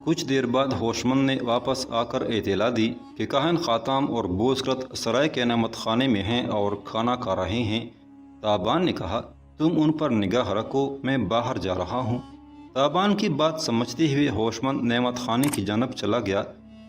کچھ دیر بعد ہوشمند نے واپس آ کر اطلاع دی کہ کاہن خاتم اور بوسکرت سرائے کے نعمت خانے میں ہیں اور کھانا کھا رہے ہیں۔ تابان نے کہا، تم ان پر نگاہ رکھو، میں باہر جا رہا ہوں۔ تابان کی بات سمجھتے ہوئے ہوشمند نعمت خانے کی جانب چلا گیا۔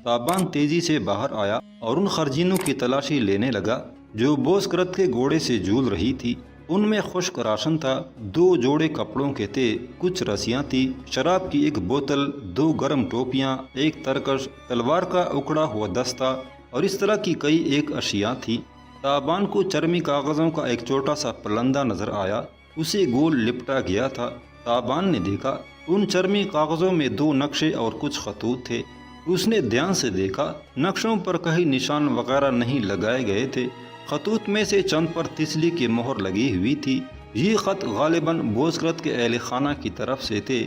تابان تیزی سے باہر آیا اور ان خرجینوں کی تلاشی لینے لگا جو بوسکرت کے گھوڑے سے جھول رہی تھی۔ ان میں خشک راشن تھا، 2 جوڑے کپڑوں کے تھے، کچھ رسیاں تھیں، شراب کی 1 بوتل، 2 گرم ٹوپیاں، 1 ترکش، تلوار کا اکڑا ہوا دستہ اور اس طرح کی کئی ایک اشیاء تھیں۔ تابان کو چرمی کاغذوں کا ایک چھوٹا سا پلندہ نظر آیا، اسے گول لپٹا گیا تھا۔ تابان نے دیکھا ان چرمی کاغذوں میں 2 نقشے اور کچھ خطوط تھے۔ اس نے دھیان سے دیکھا، نقشوں پر کہیں نشان وغیرہ نہیں لگائے گئے تھے۔ خطوط میں سے چند پر تسلی کی مہر لگی ہوئی تھی۔ یہ خط غالباً بوسکرت کے اہل خانہ کی طرف سے تھے،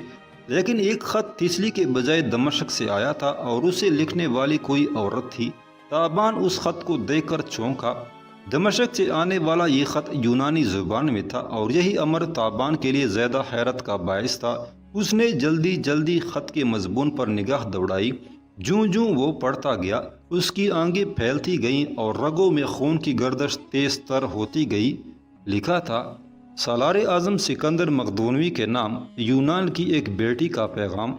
لیکن ایک خط تسلی کے بجائے دمشق سے آیا تھا اور اسے لکھنے والی کوئی عورت تھی۔ تابان اس خط کو دیکھ کر چونکا۔ دمشق سے آنے والا یہ خط یونانی زبان میں تھا اور یہی امر تابان کے لیے زیادہ حیرت کا باعث تھا۔ اس نے جلدی جلدی خط کے مضمون پر نگاہ دوڑائی۔ جوں جوں وہ پڑھتا گیا، اس کی آنگیں پھیلتی گئیں اور رگوں میں خون کی گردش تیز تر ہوتی گئی۔ لکھا تھا، سالار اعظم سکندر مقدونوی کے نام یونان کی ایک بیٹی کا پیغام۔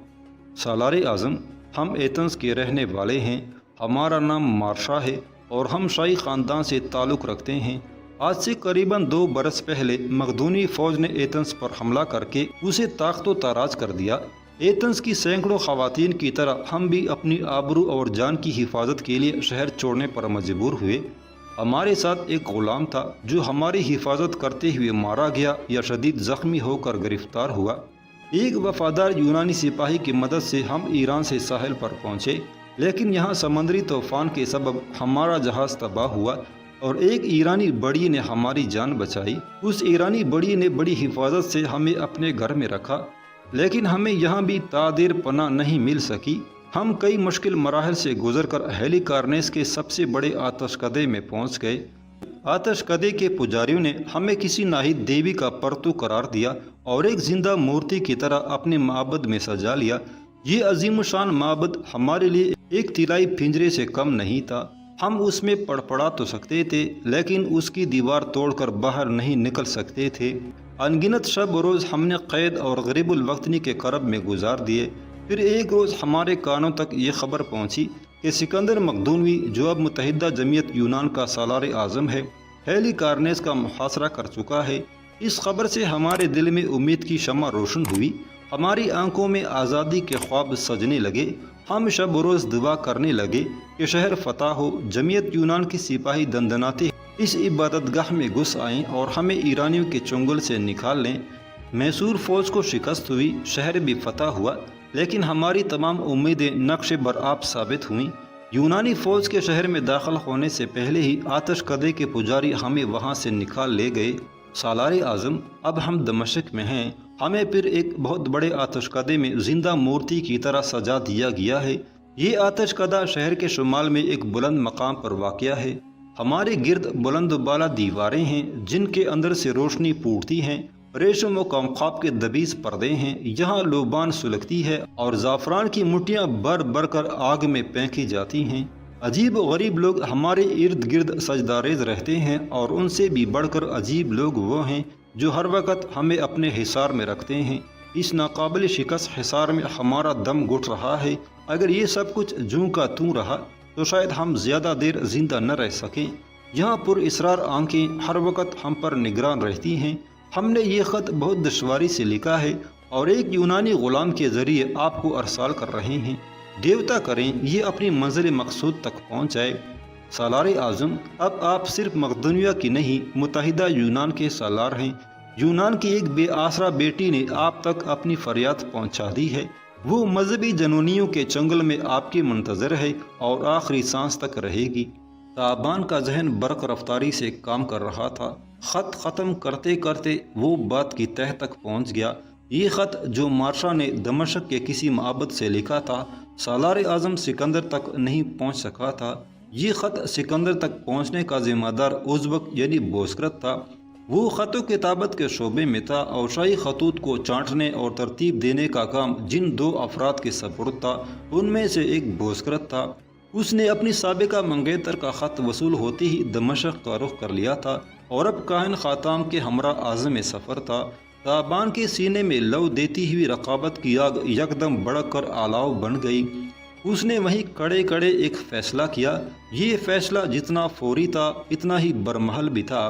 سالار اعظم، ہم ایتھنز کے رہنے والے ہیں، ہمارا نام مارشا ہے اور ہم شاہی خاندان سے تعلق رکھتے ہیں۔ آج سے قریباً 2 برس پہلے مقدونی فوج نے ایتھنز پر حملہ کر کے اسے طاقت و تاراج کر دیا۔ ایتھنز کی سینکڑوں خواتین کی طرح ہم بھی اپنی آبرو اور جان کی حفاظت کے لیے شہر چھوڑنے پر مجبور ہوئے۔ ہمارے ساتھ ایک غلام تھا جو ہماری حفاظت کرتے ہوئے مارا گیا یا شدید زخمی ہو کر گرفتار ہوا۔ ایک وفادار یونانی سپاہی کی مدد سے ہم ایران سے ساحل پر پہنچے، لیکن یہاں سمندری طوفان کے سبب ہمارا جہاز تباہ ہوا اور ایک ایرانی بڑی نے ہماری جان بچائی۔ اس ایرانی بڑی نے بڑی حفاظت سے ہمیں اپنے گھر میں رکھا، لیکن ہمیں یہاں بھی تادیر پناہ نہیں مل سکی۔ ہم کئی مشکل مراحل سے گزر کر ہیلی کارنیس کے سب سے بڑے آتش کدے میں پہنچ گئے۔ آتش کدے کے پجاریوں نے ہمیں کسی ناہید دیوی کا پرتو قرار دیا اور ایک زندہ مورتی کی طرح اپنے معبد میں سجا لیا۔ یہ عظیم الشان معبد ہمارے لیے ایک طلائی پنجرے سے کم نہیں تھا۔ ہم اس میں پڑپڑا تو سکتے تھے، لیکن اس کی دیوار توڑ کر باہر نہیں نکل سکتے تھے۔ انگنت شب و روز ہم نے قید اور غریب الوطنی کے کرب میں گزار دیے۔ پھر ایک روز ہمارے کانوں تک یہ خبر پہنچی کہ سکندر مقدونوی، جو اب متحدہ جمعیت یونان کا سالار اعظم ہے، ہیلی کارنیس کا محاصرہ کر چکا ہے۔ اس خبر سے ہمارے دل میں امید کی شمع روشن ہوئی، ہماری آنکھوں میں آزادی کے خواب سجنے لگے۔ ہم شب و روز دعا کرنے لگے کہ شہر فتح ہو، جمعیت یونان کی سپاہی دندناتے اس عبادت گاہ میں گھس آئیں اور ہمیں ایرانیوں کے چنگل سے نکال لیں۔ میسور فوج کو شکست ہوئی، شہر بھی فتح ہوا، لیکن ہماری تمام امیدیں نقش برآب ثابت ہوئیں۔ یونانی فوج کے شہر میں داخل ہونے سے پہلے ہی آتش کدے کے پجاری ہمیں وہاں سے نکال لے گئے۔ سالار اعظم، اب ہم دمشق میں ہیں، ہمیں پھر ایک بہت بڑے آتش کدے میں زندہ مورتی کی طرح سجا دیا گیا ہے۔ یہ آتش کدہ شہر کے شمال میں ایک بلند مقام پر واقع ہے۔ ہمارے گرد بلند و بالا دیواریں ہیں جن کے اندر سے روشنی پھوٹتی ہیں، ریشم و کمخاب کے دبیز پردے ہیں، یہاں لوبان سلگتی ہے اور زعفران کی مٹیاں بھر بھر کر آگ میں پھینکی جاتی ہیں۔ عجیب و غریب لوگ ہمارے ارد گرد سجداریز رہتے ہیں اور ان سے بھی بڑھ کر عجیب لوگ وہ ہیں جو ہر وقت ہمیں اپنے حصار میں رکھتے ہیں۔ اس ناقابل شکست حصار میں ہمارا دم گھٹ رہا ہے۔ اگر یہ سب کچھ جوں کا توں رہا تو شاید ہم زیادہ دیر زندہ نہ رہ سکیں۔ یہاں پر اسرار آنکھیں ہر وقت ہم پر نگران رہتی ہیں۔ ہم نے یہ خط بہت دشواری سے لکھا ہے اور ایک یونانی غلام کے ذریعے آپ کو ارسال کر رہے ہیں۔ دیوتا کریں یہ اپنی منزل مقصود تک پہنچ جائے۔ سالار اعظم، اب آپ صرف مقدونیہ کی نہیں، متحدہ یونان کے سالار ہیں۔ یونان کی ایک بے آسرا بیٹی نے آپ تک اپنی فریاد پہنچا دی ہے۔ وہ مذہبی جنونیوں کے چنگل میں آپ کی منتظر ہے اور آخری سانس تک رہے گی۔ تابان کا ذہن برق رفتاری سے کام کر رہا تھا۔ خط ختم کرتے کرتے وہ بات کی تہہ تک پہنچ گیا۔ یہ خط جو مارشا نے دمشق کے کسی معبد سے لکھا تھا، سالار اعظم سکندر تک نہیں پہنچ سکا تھا۔ یہ خط سکندر تک پہنچنے کا ذمہ دار ازبک یعنی بوسکرت تھا۔ وہ خط و کتابت کے شعبے میں تھا اور شاہی خطوط کو چاٹنے اور ترتیب دینے کا کام جن 2 افراد کے سپرد تھا ان میں سے ایک بوسکرت تھا۔ اس نے اپنی سابقہ منگیتر کا خط وصول ہوتے ہی دمشق کا رخ کر لیا تھا اور اب کاہن خاتم کے ہمراہ عازم سفر تھا۔ تابان کے سینے میں لو دیتی ہوئی رقابت کی آگ یکدم بڑھ کر آلاؤ بن گئی۔ اس نے وہیں کڑے کڑے ایک فیصلہ کیا۔ یہ فیصلہ جتنا فوری تھا اتنا ہی برمحل بھی تھا۔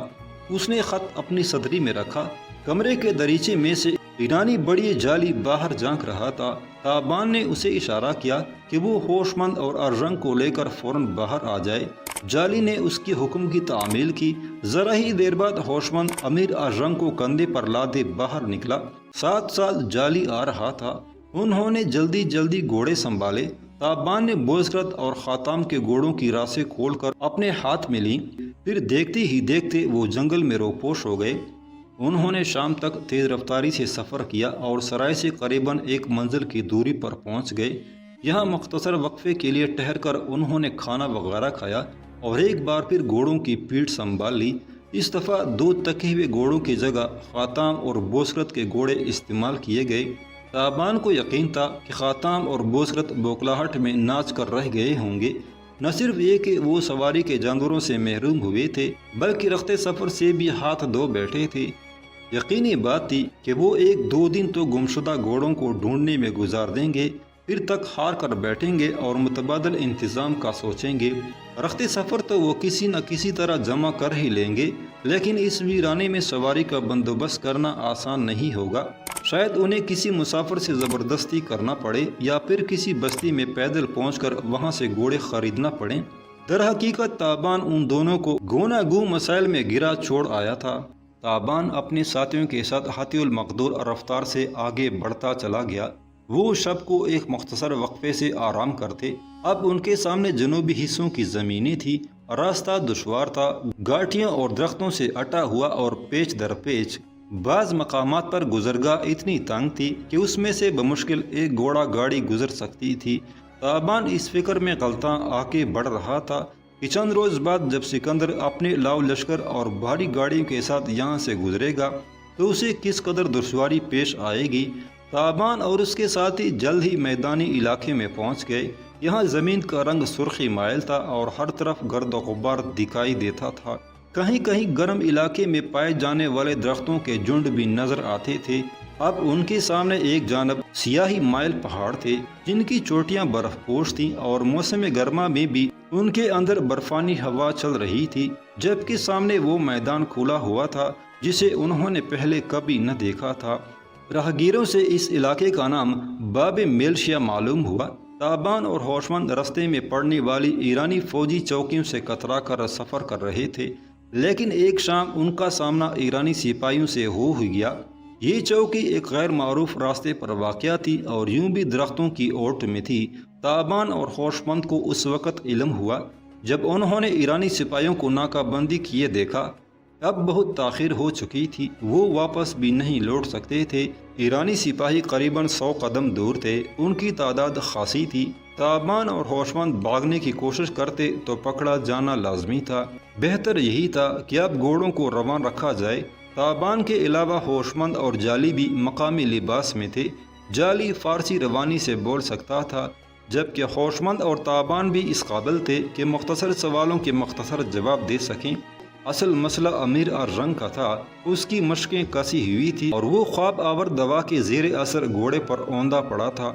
اس نے خط اپنی صدری میں رکھا۔ کمرے کے دریچے میں سے ایرانی بڑی جالی باہر جھانک رہا تھا۔ تابان نے اسے اشارہ کیا کہ وہ ہوش مند اور ارجنگ کو لے کر فوراً باہر آ جائے۔ جالی نے اس کے حکم کی تعمیل کی۔ ذرا ہی دیر بعد ہوش مند امیر ارجنگ کو کندھے پر لادے باہر نکلا۔ ساتھ ساتھ جالی آ رہا تھا۔ انہوں نے جلدی جلدی گھوڑے سنبھالے۔ تابان نے بوسکرت اور خاتم کے گھوڑوں کی راسیں کھول کر اپنے ہاتھ میں لیں، پھر دیکھتے ہی دیکھتے وہ جنگل میں روپوش ہو گئے۔ انہوں نے شام تک تیز رفتاری سے سفر کیا اور سرائے سے قریباً 1 منزل کی دوری پر پہنچ گئے۔ یہاں مختصر وقفے کے لیے ٹھہر کر انہوں نے کھانا وغیرہ کھایا اور ایک بار پھر گھوڑوں کی پیٹھ سنبھال لی۔ اس دفعہ 2 تکے ہوئے گھوڑوں کی جگہ خاتم اور بوسکرت کے گھوڑے استعمال کیے گئے۔ تابان کو یقین تھا کہ خاتم اور بوسکرت بوکلاہٹ میں ناچ کر رہ گئے ہوں گے۔ نہ صرف یہ کہ وہ سواری کے جانوروں سے محروم ہوئے تھے بلکہ رخت سفر سے بھی ہاتھ دھو بیٹھے تھے۔ یقینی بات تھی کہ وہ 1-2 دن تو گمشدہ گھوڑوں کو ڈھونڈنے میں گزار دیں گے، پھر تک ہار کر بیٹھیں گے اور متبادل انتظام کا سوچیں گے۔ رخت سفر تو وہ کسی نہ کسی طرح جمع کر ہی لیں گے، لیکن اس ویرانے میں سواری کا بندوبست کرنا آسان نہیں ہوگا۔ شاید انہیں کسی مسافر سے زبردستی کرنا پڑے یا پھر کسی بستی میں پیدل پہنچ کر وہاں سے گھوڑے خریدنا پڑیں۔ در حقیقت تابان ان دونوں کو گونا گو مسائل میں گرا چھوڑ آیا تھا۔ تابان اپنے ساتھیوں کے ساتھ حتی المقدور رفتار سے آگے بڑھتا چلا گیا۔ وہ شب کو ایک مختصر وقفے سے آرام کرتے۔ اب ان کے سامنے جنوبی حصوں کی زمینیں تھی۔ راستہ دشوار تھا، گھاٹیوں اور درختوں سے اٹا ہوا اور پیچ در پیچ۔ بعض مقامات پر گزرگاہ اتنی تنگ تھی کہ اس میں سے بمشکل ایک گھوڑا گاڑی گزر سکتی تھی۔ تابان اس فکر میں غلطاں آگے بڑھ رہا تھا کہ چند روز بعد جب سکندر اپنے لاؤ لشکر اور بھاری گاڑیوں کے ساتھ یہاں سے گزرے گا تو اسے کس قدر دشواری پیش آئے گی۔ تابان اور اس کے ساتھی جلد ہی میدانی علاقے میں پہنچ گئے۔ یہاں زمین کا رنگ سرخی مائل تھا اور ہر طرف گرد و غبار دکھائی دیتا تھا۔ کہیں کہیں گرم علاقے میں پائے جانے والے درختوں کے جھنڈ بھی نظر آتے تھے۔ اب ان کے سامنے ایک جانب سیاہی مائل پہاڑ تھے جن کی چوٹیاں برف پوش تھیں اور موسم گرما میں بھی ان کے اندر برفانی ہوا چل رہی تھی، جبکہ سامنے وہ میدان کھلا ہوا تھا جسے انہوں نے پہلے کبھی نہ دیکھا تھا۔ راہگیروں سے اس علاقے کا نام باب میلشیا معلوم ہوا۔ تابان اور ہوشمند رستے میں پڑنے والی ایرانی فوجی چوکیوں سے کترا کر سفر کر رہے تھے، لیکن ایک شام ان کا سامنا ایرانی سپاہیوں سے ہو گیا۔ یہ چوکی ایک غیر معروف راستے پر واقع تھی اور یوں بھی درختوں کی اوٹ میں تھی۔ تابان اور ہوشمند کو اس وقت علم ہوا جب انہوں نے ایرانی سپاہیوں کو ناکہ بندی کیے دیکھا۔ اب بہت تاخیر ہو چکی تھی، وہ واپس بھی نہیں لوٹ سکتے تھے۔ ایرانی سپاہی قریباً 100 قدم دور تھے، ان کی تعداد خاصی تھی۔ تابان اور ہوشمند بھاگنے کی کوشش کرتے تو پکڑا جانا لازمی تھا۔ بہتر یہی تھا کہ اب گھوڑوں کو روان رکھا جائے۔ تابان کے علاوہ ہوشمند اور جالی بھی مقامی لباس میں تھے۔ جالی فارسی روانی سے بول سکتا تھا، جبکہ ہوشمند اور تابان بھی اس قابل تھے کہ مختصر سوالوں کے مختصر جواب دے سکیں۔ اصل مسئلہ امیر ارجنگ کا تھا۔ اس کی مشقیں کسی ہوئی تھی اور وہ خواب آور دوا کے زیر اثر گھوڑے پر اوندھا پڑا تھا۔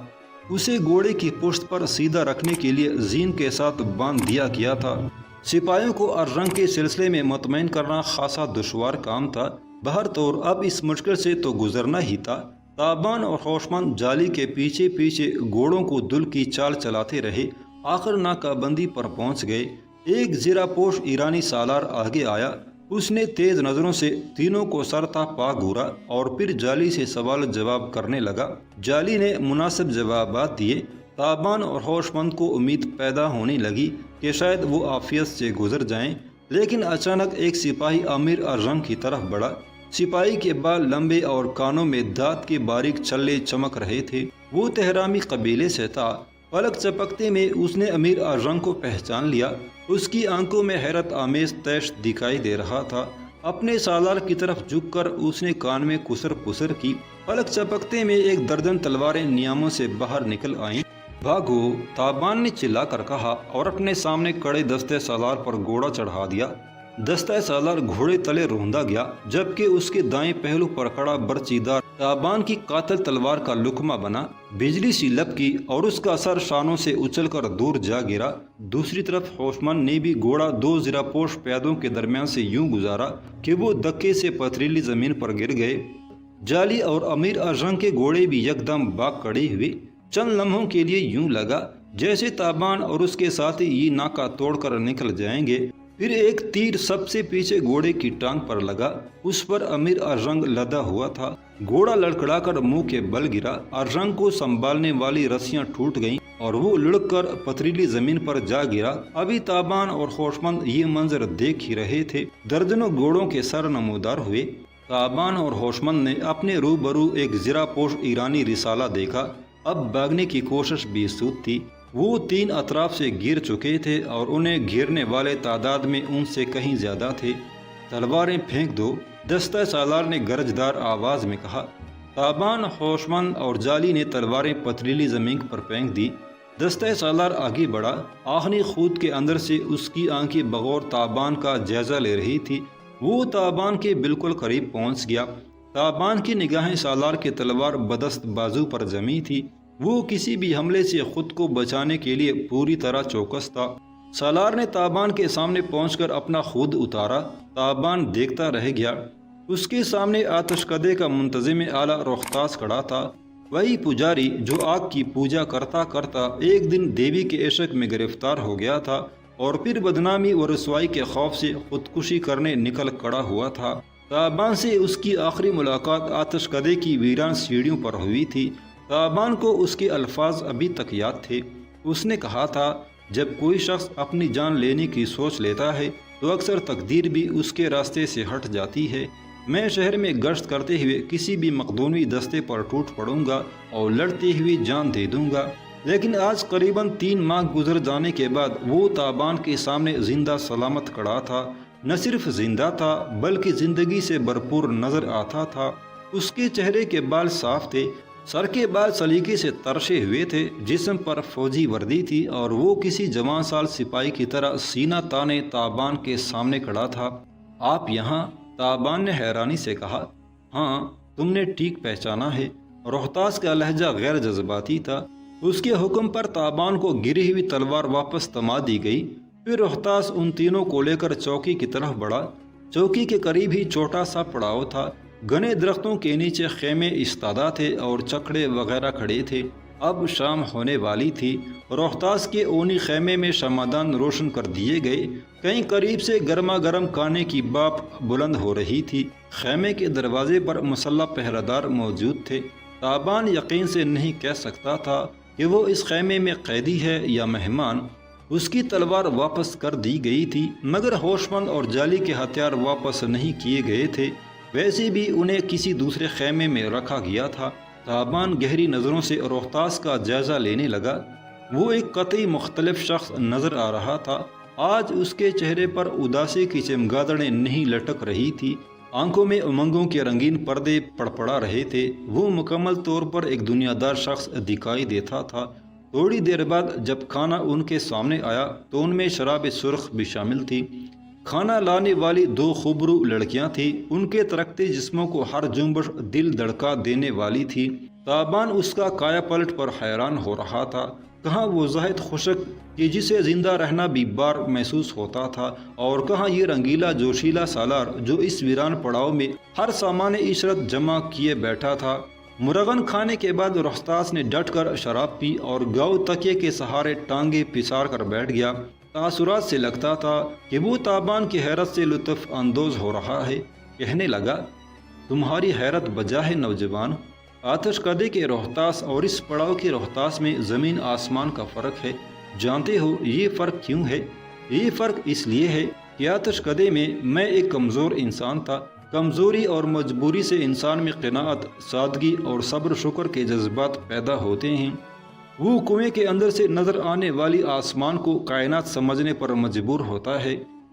اسے گھوڑے کی پشت پر سیدھا رکھنے کے لیے زین کے ساتھ باندھ دیا گیا تھا۔ سپاہیوں کو ارجنگ کے سلسلے میں مطمئن کرنا خاصا دشوار کام تھا۔ بہر طور اب اس مشکل سے تو گزرنا ہی تھا۔ تابان اور ہوشمند جالی کے پیچھے پیچھے گھوڑوں کو دل کی چال چلاتے رہے۔ آخر ناکہ بندی پر پہنچ گئے۔ ایک زیرہ پوش ایرانی سالار آگے آیا۔ اس نے تیز نظروں سے تینوں کو سر تا پا گھورا اور پھر جالی سے سوال جواب کرنے لگا۔ جالی نے مناسب جوابات دیے۔ تابان اور ہوشمند کو امید پیدا ہونے لگی کہ شاید وہ عافیت سے گزر جائیں، لیکن اچانک ایک سپاہی امیر ارجنگ کی طرف بڑھا۔ سپاہی کے بال لمبے اور کانوں میں دانت کے باریک چھلے چمک رہے تھے۔ وہ تہرامی قبیلے سے تھا۔ پلک چپکتے میں اس نے امیر ارجنگ کو پہچان لیا۔ اس کی آنکھوں میں حیرت آمیز تیش دکھائی دے رہا تھا۔ اپنے سالار کی طرف جھک کر اس نے کان میں کسر پسر کی۔ پلک چپکتے میں 1 درجن تلواریں نیاموں سے باہر نکل آئیں۔ بھاگو، تابان نے چلا کر کہا اور اپنے سامنے کڑے دستے سالار پر گھوڑا چڑھا دیا۔ دستہ سالار گھوڑے تلے روندا گیا، جبکہ اس کے دائیں پہلو پر کڑا برچیدار تابان کی قاتل تلوار کا لقمہ بنا، بجلی سی لپکی اور اس کا سر شانوں سے اچھل کر دور جا گرا۔ دوسری طرف ہوشمند نے بھی گھوڑا 2 زرہپوش پیادوں کے درمیان سے یوں گزارا کہ وہ دھکے سے پتھریلی زمین پر گر گئے۔ جالی اور امیر ارجنگ کے گھوڑے بھی یکدم باگ کھڑے ہوئے۔ چند لمحوں کے لیے یوں لگا جیسے تابان اور اس کے ساتھی یہ ناکہ توڑ کر نکل جائیں گے۔ پھر ایک تیر سب سے پیچھے گھوڑے کی ٹانگ پر لگا، اس پر امیر ارجنگ لدا ہوا تھا۔ گھوڑا لڑکھڑا کر منہ کے بل گرا، ارجنگ کو سنبھالنے والی رسیاں ٹوٹ گئیں اور وہ لڑک کر پتھریلی زمین پر جا گرا۔ ابھی تابان اور ہوشمند یہ منظر دیکھ ہی رہے تھے، درجنوں گھوڑوں کے سر نمودار ہوئے۔ تابان اور ہوشمند نے اپنے روبرو ایک زرہ پوش ایرانی رسالہ دیکھا۔ اب بھاگنے کی کوشش بے سود تھی۔ وہ 3 اطراف سے گر چکے تھے اور انہیں گھیرنے والے تعداد میں ان سے کہیں زیادہ تھے۔ تلواریں پھینک دو، دستہ سالار نے گرجدار آواز میں کہا۔ تابان، ہوشمند اور جالی نے تلواریں پتھریلی زمین پر پھینک دی۔ دستہ سالار آگے بڑھا، آخری خود کے اندر سے اس کی آنکھیں بغور تابان کا جائزہ لے رہی تھی۔ وہ تابان کے بالکل قریب پہنچ گیا۔ تابان کی نگاہیں سالار کے تلوار بدست بازو پر جمی تھی۔ وہ کسی بھی حملے سے خود کو بچانے کے لیے پوری طرح چوکس تھا۔ سالار نے تابان کے سامنے پہنچ کر اپنا خود اتارا۔ تابان دیکھتا رہ گیا۔ اس کے سامنے آتش کدے کا منتظم اعلیٰ روختاس کھڑا تھا، وہی پجاری جو آگ کی پوجا کرتا کرتا ایک دن دیوی کے عشق میں گرفتار ہو گیا تھا اور پھر بدنامی و رسوائی کے خوف سے خودکشی کرنے نکل کھڑا ہوا تھا۔ تابان سے اس کی آخری ملاقات آتش کدے کی ویران سیڑھیوں پر ہوئی تھی۔ تابان کو اس کے الفاظ ابھی تک یاد تھے۔ اس نے کہا تھا، جب کوئی شخص اپنی جان لینے کی سوچ لیتا ہے تو اکثر تقدیر بھی اس کے راستے سے ہٹ جاتی ہے۔ میں شہر میں گشت کرتے ہوئے کسی بھی مقدونی دستے پر ٹوٹ پڑوں گا اور لڑتے ہوئے جان دے دوں گا۔ لیکن آج قریباً 3 ماہ گزر جانے کے بعد وہ تابان کے سامنے زندہ سلامت کھڑا تھا۔ نہ صرف زندہ تھا بلکہ زندگی سے بھرپور نظر آتا تھا۔ اس کے چہرے کے بال صاف تھے، سر کے بال سلیقے سے ترشے ہوئے تھے، جسم پر فوجی وردی تھی اور وہ کسی جوان سال سپاہی کی طرح سینہ تانے تابان کے سامنے کھڑا تھا۔ آپ یہاں؟ تابان نے حیرانی سے کہا۔ ہاں، تم نے ٹھیک پہچانا ہے۔ روختاس کا لہجہ غیر جذباتی تھا۔ اس کے حکم پر تابان کو گری ہوئی تلوار واپس تما دی گئی۔ پھر روختاس ان تینوں کو لے کر چوکی کی طرف بڑھا۔ چوکی کے قریب ہی چھوٹا سا پڑاؤ تھا۔ گھنے درختوں کے نیچے خیمے استادہ تھے اور چکڑے وغیرہ کھڑے تھے۔ اب شام ہونے والی تھی۔ روختاس کے اونی خیمے میں شمعدان روشن کر دیے گئے۔ کہیں قریب سے گرما گرم کھانے کی بھاپ بلند ہو رہی تھی۔ خیمے کے دروازے پر مسلح پہرہ دار موجود تھے۔ تابان یقین سے نہیں کہہ سکتا تھا کہ وہ اس خیمے میں قیدی ہے یا مہمان۔ اس کی تلوار واپس کر دی گئی تھی، مگر ہوشمند اور جالی کے ہتھیار واپس نہیں کیے گئے تھے۔ ویسے بھی انہیں کسی دوسرے خیمے میں رکھا گیا تھا۔ تابان گہری نظروں سے روختاس کا جائزہ لینے لگا۔ وہ ایک قطعی مختلف شخص نظر آ رہا تھا۔ آج اس کے چہرے پر اداسی کی چمگادڑیں نہیں لٹک رہی تھی، آنکھوں میں امنگوں کے رنگین پردے پڑپڑا رہے تھے۔ وہ مکمل طور پر ایک دنیا دار شخص دکھائی دیتا تھا۔ تھوڑی دیر بعد جب کھانا ان کے سامنے آیا تو ان میں شراب سرخ بھی شامل تھی۔ کھانا لانے والی 2 خوبرو لڑکیاں تھیں۔ ان کے ترقتے جسموں کو ہر جنبش دل دھڑکا دینے والی تھی۔ تابان اس کا کایا پلٹ پر حیران ہو رہا تھا۔ کہاں وہ زاہد خشک کہ جسے زندہ رہنا بھی بار محسوس ہوتا تھا، اور کہاں یہ رنگیلا جوشیلا سالار جو اس ویران پڑاؤ میں ہر سامان عشرت جمع کیے بیٹھا تھا۔ مرغن کھانے کے بعد روختاس نے ڈٹ کر شراب پی اور گاؤ تکیے کے سہارے ٹانگیں پسار کر بیٹھ گیا۔ تاثرات سے لگتا تھا کہ وہ تابان کی حیرت سے لطف اندوز ہو رہا ہے۔ کہنے لگا، تمہاری حیرت بجا ہے نوجوان۔ آتش کدے کے روختاس اور اس پڑاؤ کے روختاس میں زمین آسمان کا فرق ہے۔ جانتے ہو یہ فرق کیوں ہے؟ یہ فرق اس لیے ہے کہ آتش کدے میں ایک کمزور انسان تھا۔ کمزوری اور مجبوری سے انسان میں قناعت، سادگی اور صبر شکر کے جذبات پیدا ہوتے ہیں۔ وہ کنویں کے اندر سے نظر آنے والی آسمان کو کائنات سمجھنے پر مجبور ہوتا ہے۔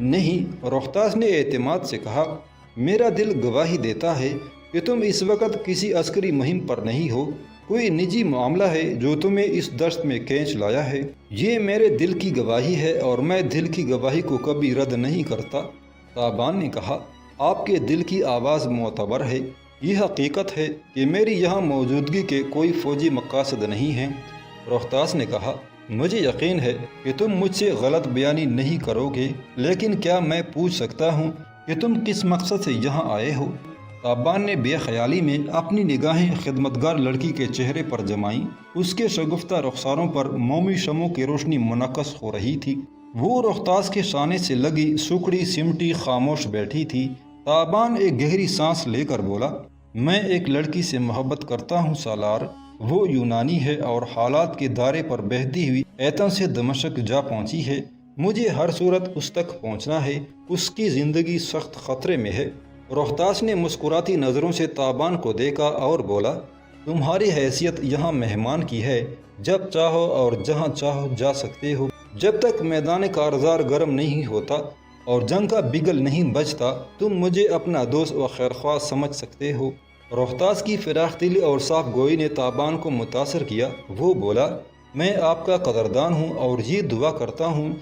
نہیں، روختاس نے اعتماد سے کہا، میرا دل گواہی دیتا ہے کہ تم اس وقت کسی عسکری مہم پر نہیں ہو، کوئی نجی معاملہ ہے جو تمہیں اس دشت میں کھینچ لایا ہے۔ یہ میرے دل کی گواہی ہے اور میں دل کی گواہی کو کبھی رد نہیں کرتا۔ تابان نے کہا، آپ کے دل کی آواز معتبر ہے۔ یہ حقیقت ہے کہ میری یہاں موجودگی کے کوئی فوجی مقاصد نہیں ہیں۔ روختاس نے کہا، مجھے یقین ہے کہ تم مجھ سے غلط بیانی نہیں کرو گے، لیکن کیا میں پوچھ سکتا ہوں کہ تم کس مقصد سے یہاں آئے ہو؟ تابان نے بے خیالی میں اپنی نگاہیں خدمتگار لڑکی کے چہرے پر جمائیں۔ اس کے شگفتہ رخساروں پر مومی شمعوں کی روشنی منعکس ہو رہی تھی۔ وہ روختاس کے شانے سے لگی سکڑی سمٹی خاموش بیٹھی تھی۔ تابان ایک گہری سانس لے کر بولا، میں ایک لڑکی سے محبت کرتا ہوں سالار۔ وہ یونانی ہے اور حالات کے دائرے پر بہتی ہوئی ایتھنز سے دمشق جا پہنچی ہے۔ مجھے ہر صورت اس تک پہنچنا ہے۔ اس کی زندگی سخت خطرے میں ہے۔ روختاس نے مسکراتی نظروں سے تابان کو دیکھا اور بولا، تمہاری حیثیت یہاں مہمان کی ہے، جب چاہو اور جہاں چاہو جا سکتے ہو۔ جب تک میدان کارزار گرم نہیں ہوتا اور جنگ کا بگل نہیں بجتا، تم مجھے اپنا دوست و خیرخواہ سمجھ سکتے ہو۔ روختاس کی فراخ دلی اور صاف گوئی نے تابان کو متاثر کیا۔ وہ بولا، میں آپ کا قدردان ہوں اور یہ دعا کرتا ہوں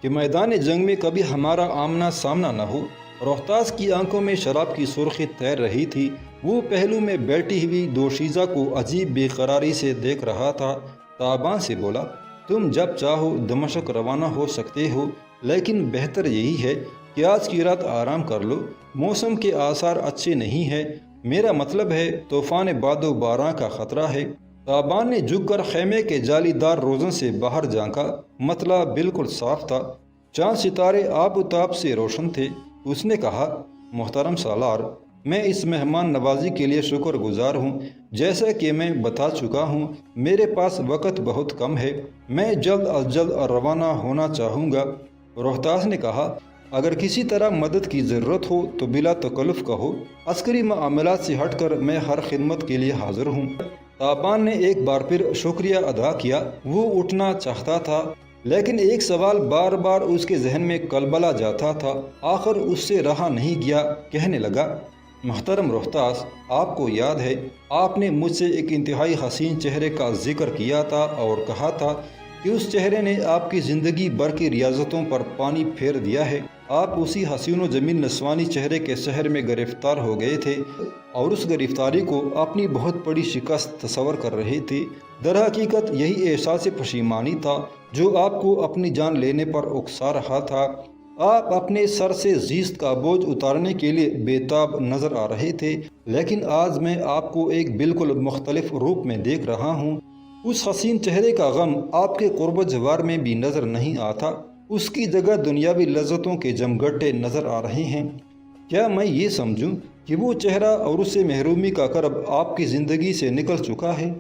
کہ میدان جنگ میں کبھی ہمارا آمنا سامنا نہ ہو۔ روختاس کی آنکھوں میں شراب کی سرخی تیر رہی تھی۔ وہ پہلو میں بیٹھی ہوئی دوشیزہ کو عجیب بے قراری سے دیکھ رہا تھا۔ تابان سے بولا، تم جب چاہو دمشق روانہ ہو سکتے ہو، لیکن بہتر یہی ہے کہ آج کی رات آرام کر لو۔ موسم کے آثار اچھے نہیں ہیں، میرا مطلب ہے طوفان باد و باران کا خطرہ ہے۔ تابان نے جھک کر خیمے کے جالی دار روزن سے باہر جھانکا۔ مطلع بالکل صاف تھا، چاند ستارے آب و تاب سے روشن تھے۔ اس نے کہا، محترم سالار، میں اس مہمان نوازی کے لیے شکر گزار ہوں۔ جیسا کہ میں بتا چکا ہوں، میرے پاس وقت بہت کم ہے۔ میں جلد از جلد روانہ ہونا چاہوں گا۔ روختاس نے کہا، اگر کسی طرح مدد کی ضرورت ہو تو بلا تکلف کہو۔ عسکری معاملات سے ہٹ کر میں ہر خدمت کے لیے حاضر ہوں۔ تابان نے ایک بار پھر شکریہ ادا کیا۔ وہ اٹھنا چاہتا تھا، لیکن ایک سوال بار بار اس کے ذہن میں کلبلا جاتا تھا۔ آخر اس سے رہا نہیں گیا، کہنے لگا، محترم روختاس، آپ کو یاد ہے آپ نے مجھ سے ایک انتہائی حسین چہرے کا ذکر کیا تھا اور کہا تھا کہ اس چہرے نے آپ کی زندگی بھر کی ریاضتوں پر پانی پھیر دیا ہے۔ آپ اسی حسین و جمیل نسوانی چہرے کے سحر میں گرفتار ہو گئے تھے اور اس گرفتاری کو اپنی بہت بڑی شکست تصور کر رہے تھے۔ در حقیقت یہی احساس پشیمانی تھا جو آپ کو اپنی جان لینے پر اکسا رہا تھا۔ آپ اپنے سر سے زیست کا بوجھ اتارنے کے لیے بے تاب نظر آ رہے تھے، لیکن آج میں آپ کو ایک بالکل مختلف روپ میں دیکھ رہا ہوں۔ اس حسین چہرے کا غم آپ کے قرب و جوار میں بھی نظر نہیں آتا۔ اس کی جگہ دنیاوی لذتوں کے جمگٹے نظر آ رہے ہیں۔ کیا میں یہ سمجھوں کہ وہ چہرہ اور اس سے محرومی کا کرب آپ کی زندگی سے نکل چکا ہے؟